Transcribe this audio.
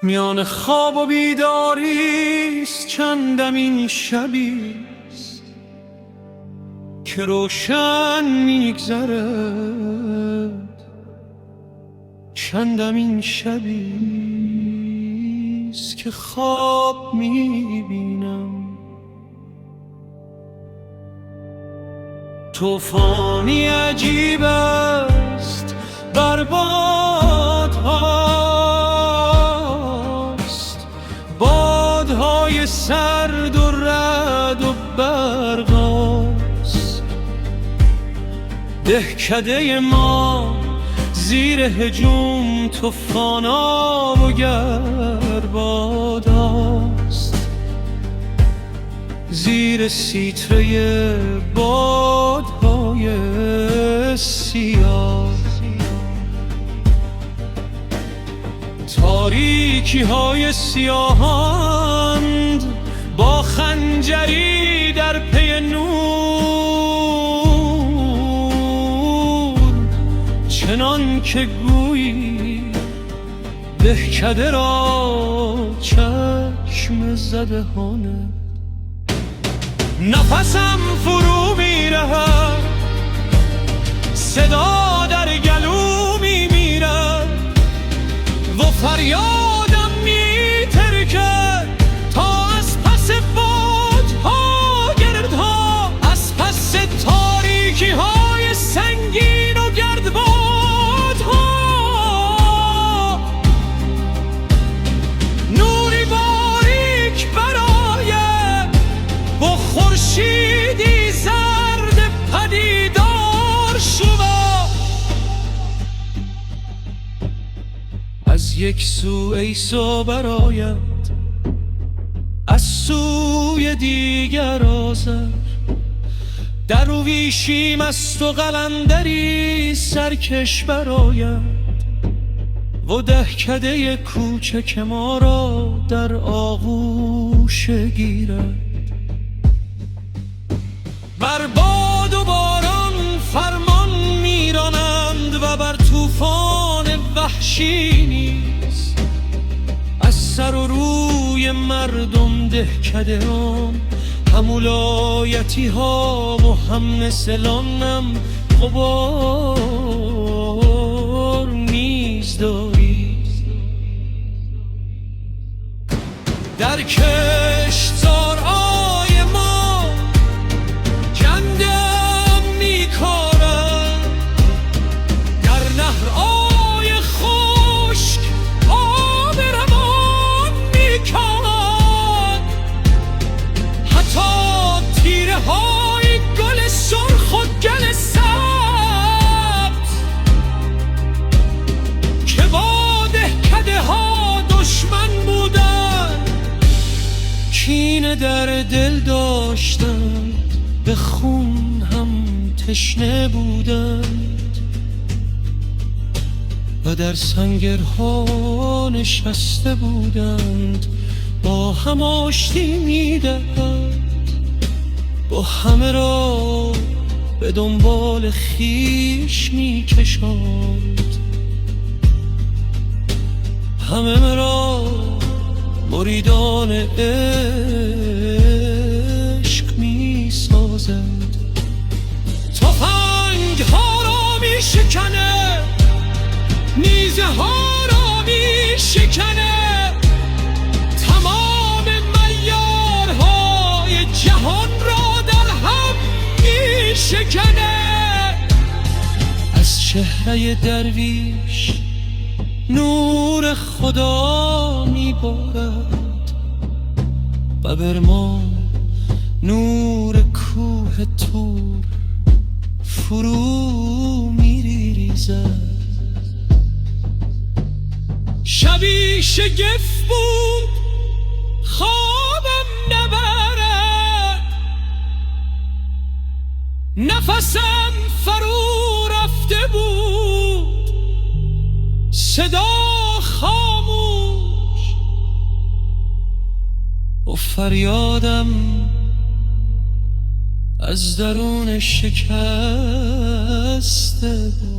میان خواب و بیداریست، چندم این شبیست که روشن میگذرد، چندم این شبیست که خواب میبینم. طوفانی عجیب است بر بادهاست، بادهای سرد و رعد و برقاست. دهکده ما زیر هجوم طوفان آب و گرباداست، زیر سیطره بادهای سیاه. تاریکی های سیاهند با خنجری در پی نور، چنان که گویی دهکده را چشم زدهانه. نفسم فرو میرهد، صدا در گلو میمیرد و فریادم میترکد تا از پس بادها، گردها، از پس تاریکی های سنگین و گردبادها، نوری باریک براید با خورشیدی زرد پدیدار شما. از یک سو عیسی براید، از سوی دیگر آذر. درویشی مست و قلندری سرکش براید و دهکده کوچک ما را در آغوش گیرد. بر باد و باران فرمان میرانند و بر طوفان وحشی نیز از سر و روی مردم دهکدهان هم ولایتی ها و هم نسلانم غبار نیز داری. در کشتزارهای ما گندم میکارد، در نهرهای خشک آب روان میکند، حتی تیره های گل سرخ و گل سبز که با دهکده ها دشمن بودند، کینه در دل داشتند، به خون هم تشنه بودند و در سنگرها نشسته بودند، با هم آشتی میدهند، با همه را به دنبال خویش میکشاند، همه مرا مریدان عشق میسازند. تفنگ ها را میشکنه، نیزه ها را میشکنه، تمام معیارهای جهان را در هم میشکنه. از چهره درویش نور خدا میبارد و بر ما نور کوه طور فرو میریزد. شبی شگفت بود خوابم نبرد، نفسم فرو رفته بود، صدا خاموش و فریادم از درون شکسته بود.